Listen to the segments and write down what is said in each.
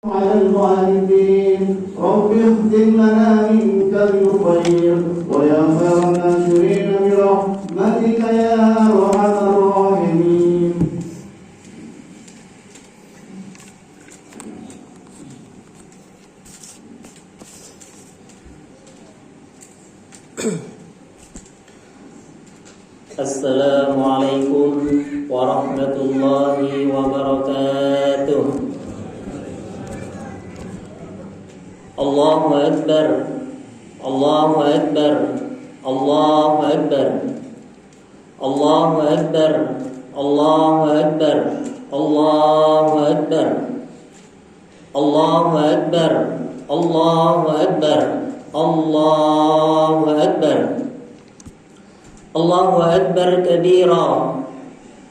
على الوالدين رب اختم لنا منك الخير ويا خير الناشرين برحمتك يا ارحم الراحمين. Assalamualaikum warahmatullahi wabarakatuh. Allahu Akbar, Allahu Akbar, Allahu Akbar, Allahu Akbar, Allahu Akbar, Allahu Akbar, Allahu Akbar, Allahu Akbar, Allahu Akbar, Allahu Akbar kabira,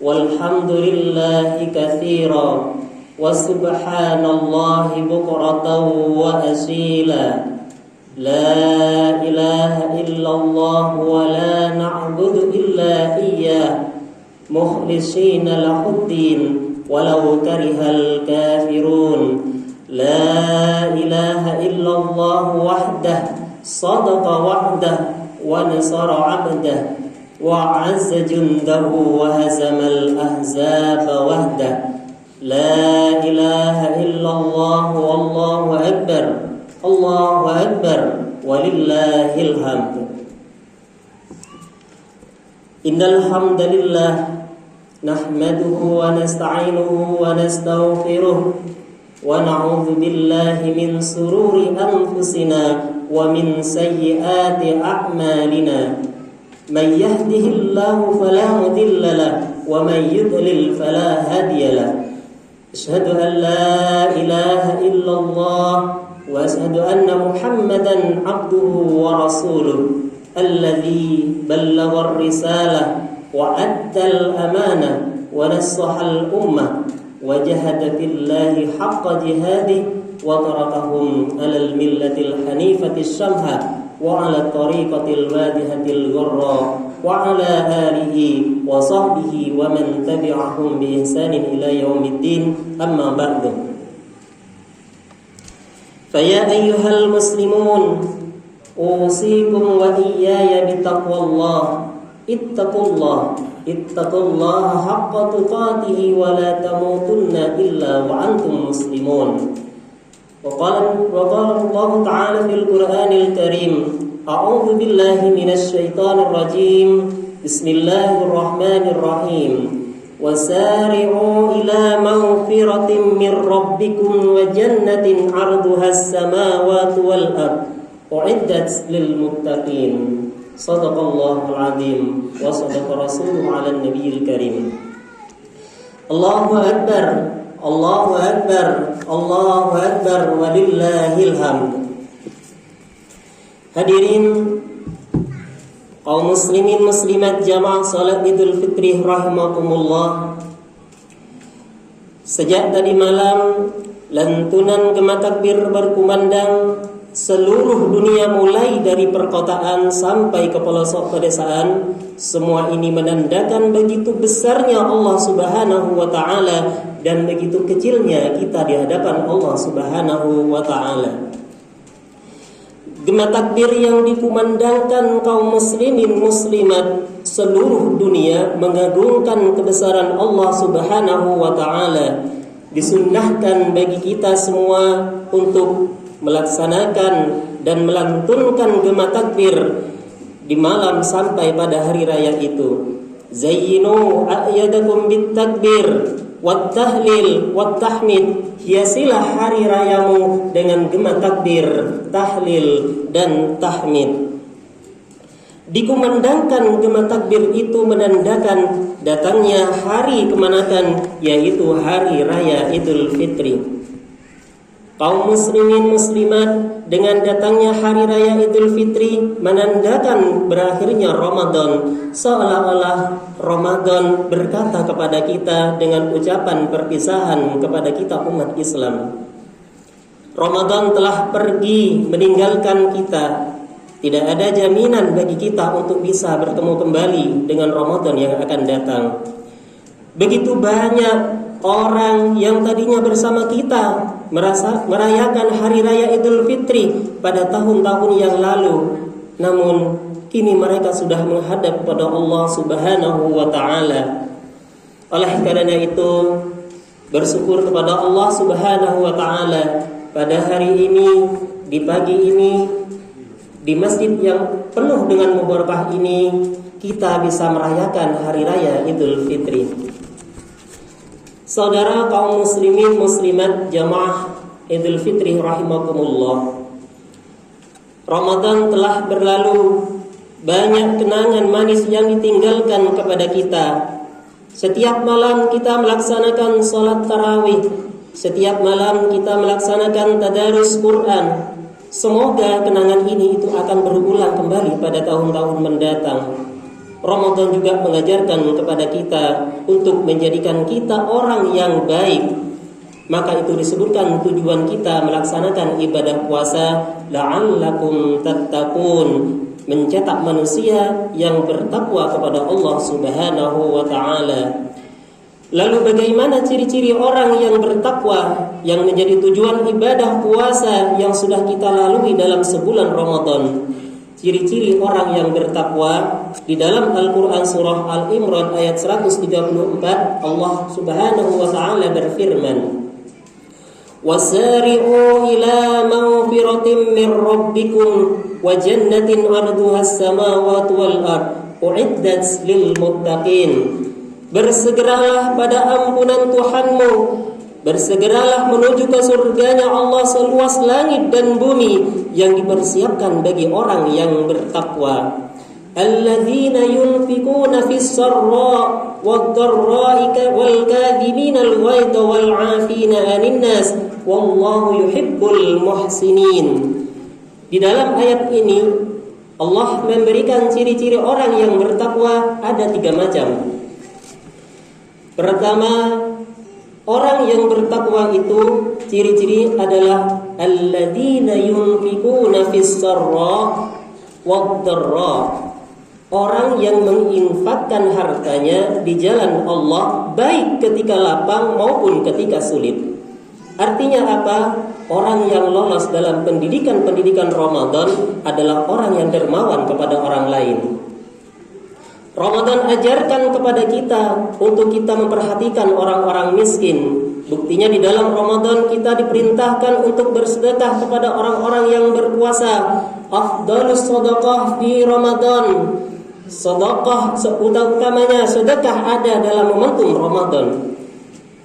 walhamdulillahi katsira, wa subhanallahi bukratan wa asila. La ilaha illallah wa la na'budu illa iyyah mukhlishina lahuddin walau karihal kafirun. La ilaha illallah wahdah sadaqa wa'dah wa nasara 'abdah wa 'azza jundahu wa hazamal ahzaba wahdah. La ilaha illallah wallahu akbar, Allahu akbar, walillahil hamd. Innal hamdalillah nahmaduhu wa nasta'inuhu wa nastaghfiruh wa na'udzu billahi min sururi anfusina wa min sayyiati a'malina. Man yahdihillahu fala mudilla lahu wa man yudlil fala hadiya lahu. Asyhadu an la ilaha illallah wa asyhadu anna Muhammadan abduhu wa rasuluh alladzi ballagha ar-risalah wa adda al-amanah wa nassaha al-ummah wa jahada fillahi haqqa jihadihi wa tarakahum 'alal millatil hanifati syamha wa 'ala tariqatil wadihatil gharra wa 'ala alihi wa sahbihi wa man tabi'ahum bi ihsanin ila yaumiddin. Amma ba'du. Fa ya ayyuhal muslimun usikum wa iyaya bittaqwallah. Ittaqullaha haqqa tuqatih wa la tamutunna illa wa antum muslimun. Wa qala Allah ta'ala fil Qur'anil Karim, a'udzu billahi minasy syaithanir rajim. Bismillahirrahmanirrahim. Wasari'u ila maghfiratin min rabbikum wa jannatin 'arduhas samawati wal ardh u'iddat lil muttaqin. Shadaqallahul 'azim wa shadaqa rasuluhu 'alan nabiyil karim. Allahu akbar, Allahu akbar, Allahu akbar, walillahil hamd. Hadirin kaum muslimin muslimat jamaah salat Idul Fitri rahimakumullah. Sejak tadi malam lantunan gema takbir berkumandang seluruh dunia, mulai dari perkotaan sampai ke pelosok pedesaan. Semua ini menandakan begitu besarnya Allah Subhanahu wa ta'ala dan begitu kecilnya kita di hadapan Allah Subhanahu wa ta'ala. Gema takbir yang dikumandangkan kaum muslimin muslimat seluruh dunia mengagungkan kebesaran Allah Subhanahu wa ta'ala. Disunnahkan bagi kita semua untuk melaksanakan dan melantunkan gema takbir di malam sampai pada hari raya itu. Zayyinu a'yadakum bit takbir wat tahlil wat tahmid. Hiasilah hari rayamu dengan gema takbir, tahlil dan tahmid. Dikumandangkan gema takbir itu menandakan datangnya hari kemenangan, yaitu hari raya Idul Fitri. Kaum muslimin muslimat, dengan datangnya hari raya Idul Fitri menandakan berakhirnya Ramadan, seolah-olah Ramadan berkata kepada kita dengan ucapan perpisahan kepada kita umat Islam. Ramadan telah pergi meninggalkan kita. Tidak ada jaminan bagi kita untuk bisa bertemu kembali dengan Ramadan yang akan datang. Begitu banyak orang yang tadinya bersama kita merayakan hari raya Idul Fitri pada tahun-tahun yang lalu. Namun kini mereka sudah menghadap kepada Allah Subhanahu wa taala. Oleh karena itu, bersyukur kepada Allah Subhanahu wa taala pada hari ini, di pagi ini, di masjid yang penuh dengan mubarakah ini, kita bisa merayakan hari raya Idul Fitri. Saudara kaum muslimin muslimat jamaah Idul Fitri rahimakumullah, Ramadan telah berlalu, banyak kenangan manis yang ditinggalkan kepada kita. Setiap malam kita melaksanakan sholat tarawih, setiap malam kita melaksanakan tadarus Quran. Semoga kenangan ini itu akan berulang kembali pada tahun-tahun mendatang. Ramadan juga mengajarkan kepada kita untuk menjadikan kita orang yang baik. Maka itu disebutkan tujuan kita melaksanakan ibadah puasa, la'allakum tattaqun, mencetak manusia yang bertakwa kepada Allah Subhanahu wa taala. Lalu bagaimana ciri-ciri orang yang bertakwa yang menjadi tujuan ibadah puasa yang sudah kita lalui dalam sebulan Ramadan? Ciri-ciri orang yang bertakwa di dalam Al-Qur'an surah Al-Imran ayat 134, Allah Subhanahu wa taala berfirman, وَسَارِعُوا إِلَى مَغْفِرَةٍ مِّن رَّبِّكُمْ وَجَنَّةٍ عَرْضُهَا السَّمَاوَاتُ وَالْأَرْضُ أُعِدَّتْ لِلْمُتَّقِينَ. Bersegeralah pada ampunan Tuhanmu, bersegeralah menuju ke surganya Allah seluas langit dan bumi yang dipersiapkan bagi orang yang bertakwa. Alladzina yunfikuna fis sarra wad-dharra'i wal kadhimina al-ghaidha wal 'afina 'anil nas wallahu yuhibbul muhsinin. Di dalam ayat ini Allah memberikan ciri-ciri orang yang bertakwa ada 3 macam. Pertama, orang yang bertakwa itu ciri-ciri adalah alladzina yunfikuna fis sarra wad-dharra. Orang yang menginfakkan hartanya di jalan Allah baik ketika lapang maupun ketika sulit. Artinya apa? Orang yang lolos dalam pendidikan Ramadan adalah orang yang dermawan kepada orang lain. Ramadan ajarkan kepada kita untuk kita memperhatikan orang-orang miskin. Buktinya di dalam Ramadan kita diperintahkan untuk bersedekah kepada orang-orang yang berpuasa. Afdalus shadaqah fi Ramadan. Sedekah seutamanya sedekah ada dalam momentum Ramadan.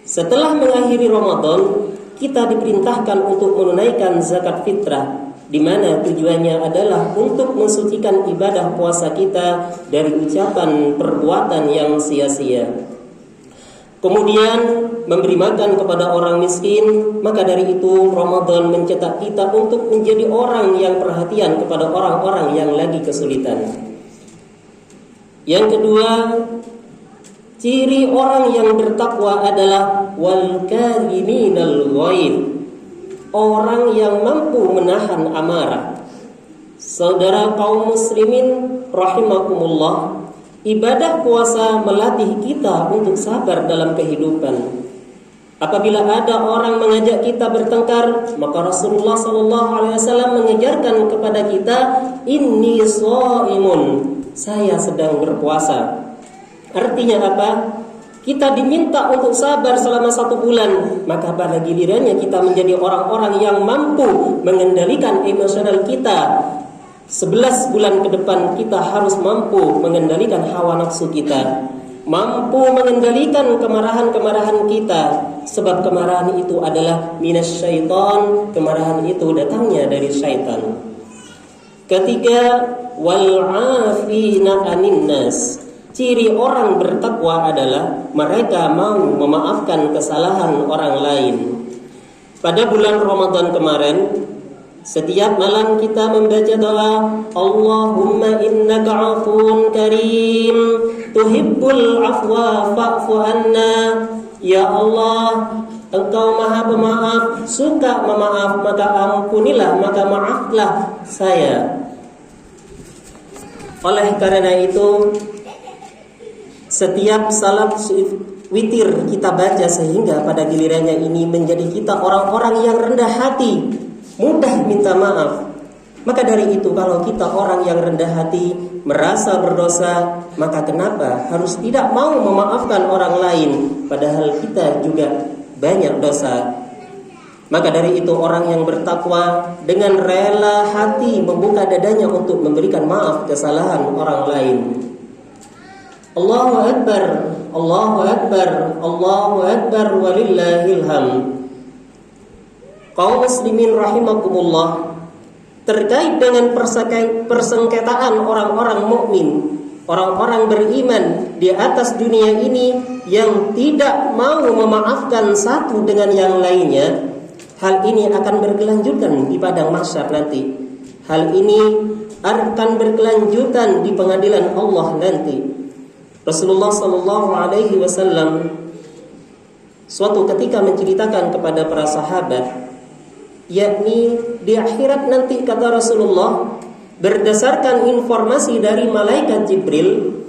Setelah mengakhiri Ramadan, kita diperintahkan untuk menunaikan zakat fitrah, di mana tujuannya adalah untuk mensucikan ibadah puasa kita dari ucapan perbuatan yang sia-sia. Kemudian memberi makan kepada orang miskin. Maka dari itu Ramadan mencetak kita untuk menjadi orang yang perhatian kepada orang-orang yang lagi kesulitan. Yang kedua, ciri orang yang bertakwa adalah wal kadhiminal ghaidh, orang yang mampu menahan amarah. Saudara kaum muslimin rahimakumullah, ibadah puasa melatih kita untuk sabar dalam kehidupan. Apabila ada orang mengajak kita bertengkar, maka Rasulullah SAW mengajarkan kepada kita, inni shaimun, saya sedang berpuasa. Artinya apa? Kita diminta untuk sabar selama 1 bulan. Maka pada gilirannya kita menjadi orang-orang yang mampu mengendalikan emosional kita. 11 bulan ke depan kita harus mampu mengendalikan hawa nafsu kita, mampu mengendalikan kemarahan-kemarahan kita. Sebab kemarahan itu adalah minasyaiton, kemarahan itu datangnya dari syaitan. Ketiga, wal 'afina 'anin nas. Ciri orang bertakwa adalah mereka mau memaafkan kesalahan orang lain. Pada bulan Ramadan kemarin, setiap malam kita membaca doa, Allahumma innaka 'afuwun karim, tuhibbul 'afwa fa'fu anna. Ya Allah, Engkau Maha Pemaaf, suka memaaf, maka ampunilah, maka maaflah saya. Oleh karena itu, setiap salat witir kita baca sehingga pada gilirannya ini menjadi kita orang-orang yang rendah hati, mudah minta maaf. Maka dari itu kalau kita orang yang rendah hati, merasa berdosa, maka kenapa harus tidak mau memaafkan orang lain padahal kita juga banyak dosa. Maka dari itu orang yang bertakwa dengan rela hati membuka dadanya untuk memberikan maaf kesalahan orang lain. Allahu Akbar, Allahu Akbar, Allahu Akbar walillahil hamd. Kaum muslimin rahimakumullah, terkait dengan persengketaan orang-orang mukmin, orang-orang beriman di atas dunia ini yang tidak mau memaafkan satu dengan yang lainnya, hal ini akan berkelanjutan di padang mahsyar nanti. Hal ini akan berkelanjutan di pengadilan Allah nanti. Rasulullah sallallahu alaihi wasallam suatu ketika menceritakan kepada para sahabat, yakni di akhirat nanti, kata Rasulullah, berdasarkan informasi dari malaikat Jibril,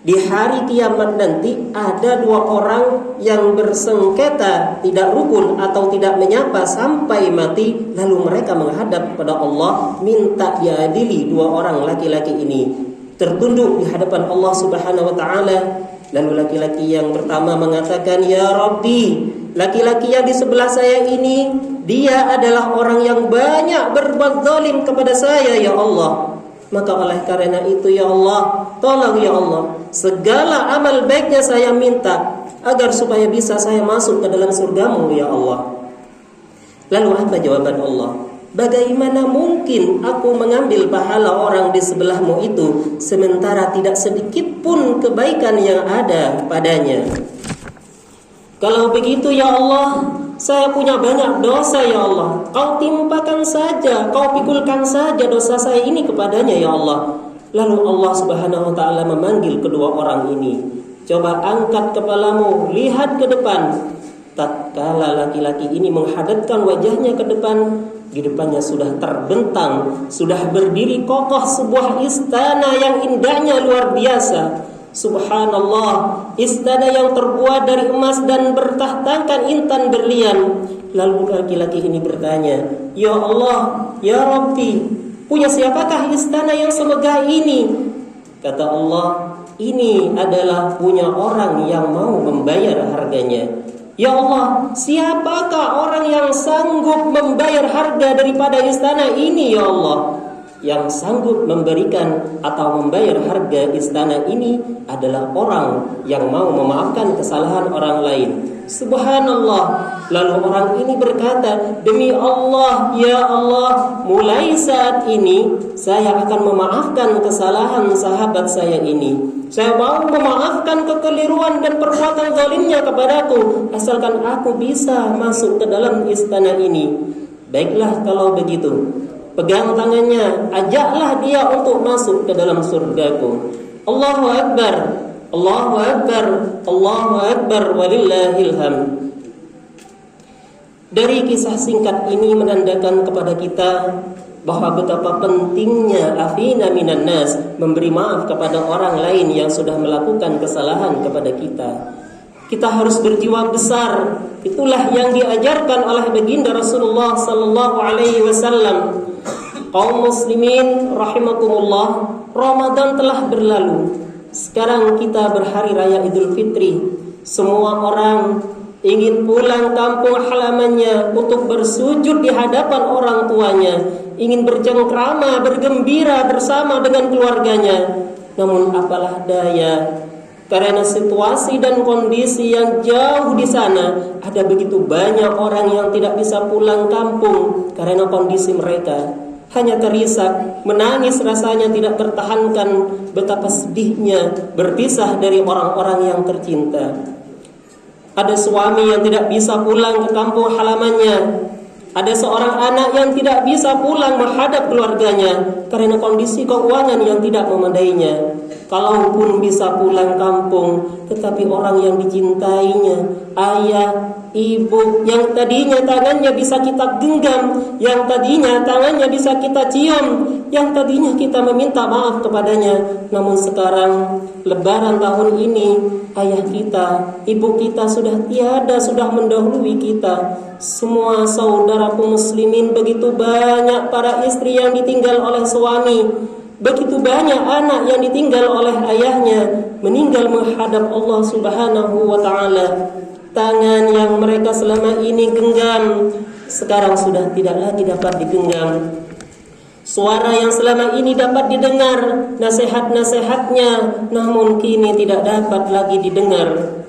di hari kiamat nanti ada dua orang yang bersengketa, tidak rukun atau tidak menyapa sampai mati, lalu mereka menghadap kepada Allah minta diadili dua orang laki-laki ini. Tertunduk di hadapan Allah Subhanahu wa taala, lalu laki-laki yang pertama mengatakan, "Ya Rabbi, laki-laki yang di sebelah saya ini, dia adalah orang yang banyak berbuat zalim kepada saya, ya Allah. Maka oleh karena itu, ya Allah, tolong ya Allah, segala amal baiknya saya minta agar supaya bisa saya masuk ke dalam surgamu, ya Allah." Lalu apa jawaban Allah? Bagaimana mungkin aku mengambil pahala orang di sebelahmu itu sementara tidak sedikit pun kebaikan yang ada padanya? Kalau begitu ya Allah, saya punya banyak dosa ya Allah. Kau timpakan saja, kau pikulkan saja dosa saya ini kepadanya ya Allah. Lalu Allah Subhanahu wa taala memanggil kedua orang ini. Coba angkat kepalamu, lihat ke depan. Tatkala laki-laki ini menghadapkan wajahnya ke depan, di depannya sudah terbentang, sudah berdiri kokoh sebuah istana yang indahnya luar biasa. Subhanallah, istana yang terbuat dari emas dan bertahtakan intan berlian. Lalu laki-laki ini bertanya, "Ya Allah, ya Rabbi, punya siapakah istana yang semegah ini?" Kata Allah, "Ini adalah punya orang yang mau membayar harganya." Ya Allah, siapakah orang yang sanggup membayar harga daripada istana ini ya Allah? Yang sanggup memberikan atau membayar harga istana ini adalah orang yang mau memaafkan kesalahan orang lain. Subhanallah. Lalu orang ini berkata, "Demi Allah, ya Allah, mulai saat ini saya akan memaafkan kesalahan sahabat saya ini. Saya mau memaafkan kekeliruan dan perbuatan zalimnya kepadaku, asalkan aku bisa masuk ke dalam istana ini." Baiklah kalau begitu, pegang tangannya, ajaklah dia untuk masuk ke dalam surgaku. Allahu Akbar, Allahu Akbar, Allahu Akbar walillahil hamd. Dari kisah singkat ini menandakan kepada kita bahwa betapa pentingnya afina minan nas, memberi maaf kepada orang lain yang sudah melakukan kesalahan kepada kita. Kita harus berjiwa besar. Itulah yang diajarkan oleh baginda Rasulullah sallallahu alaihi wasallam. Kaum muslimin rahimakumullah, Ramadan telah berlalu. Sekarang kita berhari raya Idul Fitri. Semua orang ingin pulang kampung halamannya untuk bersujud di hadapan orang tuanya, ingin bercengkrama, bergembira bersama dengan keluarganya. Namun apalah daya, karena situasi dan kondisi yang jauh di sana, ada begitu banyak orang yang tidak bisa pulang kampung karena kondisi mereka. Hanya terisak, menangis rasanya tidak tertahankan, betapa sedihnya berpisah dari orang-orang yang tercinta. Ada suami yang tidak bisa pulang ke kampung halamannya. Ada seorang anak yang tidak bisa pulang menghadap keluarganya karena kondisi keuangan yang tidak memadainya. kalaupun bisa pulang kampung, tetapi orang yang dicintainya, ayah, ibu, yang tadinya tangannya bisa kita genggam, yang tadinya tangannya bisa kita cium, yang tadinya kita meminta maaf kepadanya, namun sekarang Lebaran tahun ini ayah kita, ibu kita sudah tiada, sudah mendahului kita. Semua saudaraku muslimin, begitu banyak para istri yang ditinggal oleh suami, begitu banyak anak yang ditinggal oleh ayahnya, meninggal menghadap Allah Subhanahu wa ta'ala. Tangan yang mereka selama ini genggam sekarang sudah tidak lagi dapat digenggam. Suara yang selama ini dapat didengar, nasihat-nasihatnya, namun kini tidak dapat lagi didengar.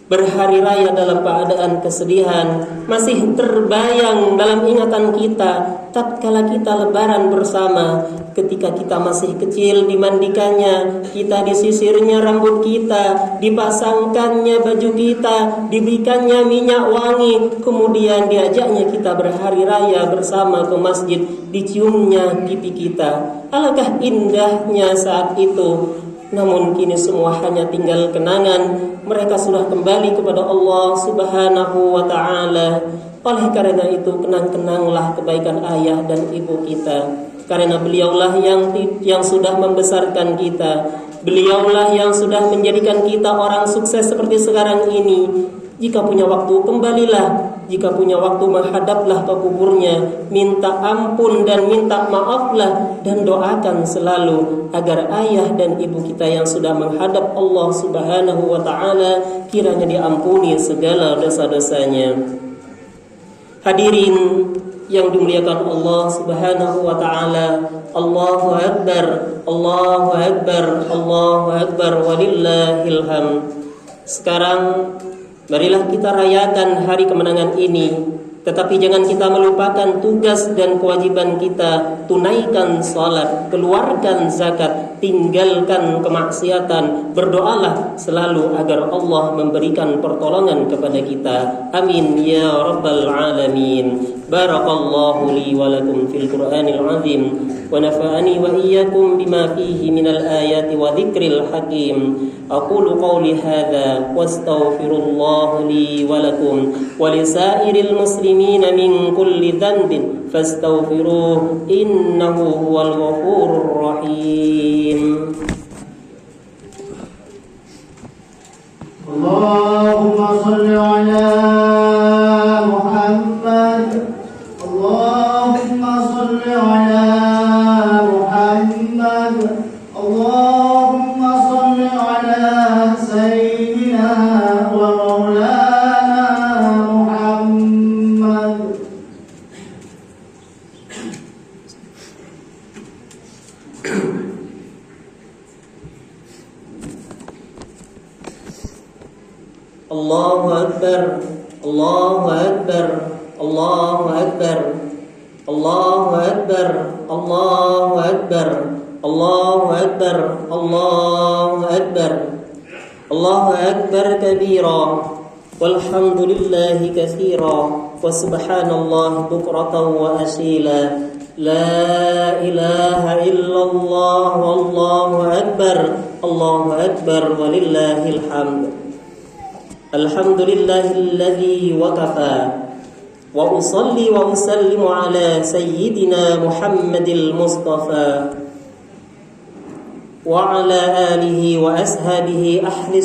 Berhari raya dalam keadaan kesedihan masih terbayang dalam ingatan kita tatkala kita lebaran bersama. Ketika kita masih kecil, dimandikannya, kita disisirnya rambut kita, dipasangkannya baju kita, diberikannya minyak wangi, kemudian diajaknya kita berhari raya bersama ke masjid, diciumnya pipi kita. Alangkah indahnya saat itu. Namun kini semua hanya tinggal kenangan. Mereka sudah kembali kepada Allah Subhanahu wa ta'ala. Oleh karena itu, kenang-kenanglah kebaikan ayah dan ibu kita, karena beliaulah yang sudah membesarkan kita. Beliaulah yang sudah menjadikan kita orang sukses seperti sekarang ini. Jika punya waktu, kembalilah. Jika punya waktu, menghadaplah ke kuburnya, minta ampun dan minta maaflah, dan doakan selalu agar ayah dan ibu kita yang sudah menghadap Allah Subhanahu wa ta'ala kiranya diampuni segala dosa-dosanya. Hadirin yang dimuliakan Allah Subhanahu wa ta'ala, Allahu Akbar, Allahu Akbar, Allahu Akbar, walillahil hamd. Sekarang marilah kita rayakan hari kemenangan ini, tetapi jangan kita melupakan tugas dan kewajiban kita. Tunaikan salat, keluarkan zakat, tinggalkan kemaksiatan. Berdoalah selalu agar Allah memberikan pertolongan kepada kita. Amin ya rabbal alamin. Barakallahu li wa lakum fil Qur'anil azim, wa nafa'ani wa iyyakum bima fihi minal ayati wa dzikril hakim. Aqulu qawli hadza wastaghfirullah li wa lakum wa lisairil muslimina min kulli dhanbin fastaghfiruhu innahu huwal ghafurur rahim. Allahumma shalli ala Muhammad. Allahumma shalli ala Muhammad. Allahumma shalli ala sayyidina wa maulana Muhammad. Allahu Akbar, Allahu Akbar, Allahu Akbar, Allahu Akbar, Allahu Akbar, Allahu Akbar, Allahu Akbar, Allahu Akbar kabira, walhamdulillahi katsira, wa subhanallahi bukratan wa asila. La ilaha illallah, wallahu akbar, Allahu akbar, walillahil hamd. Alhamdulillahilladzi waqafa, wa usalli wa usallimu ala sayyidina Muhammadil Mustafa wa ala alihi wa ashabihi ahli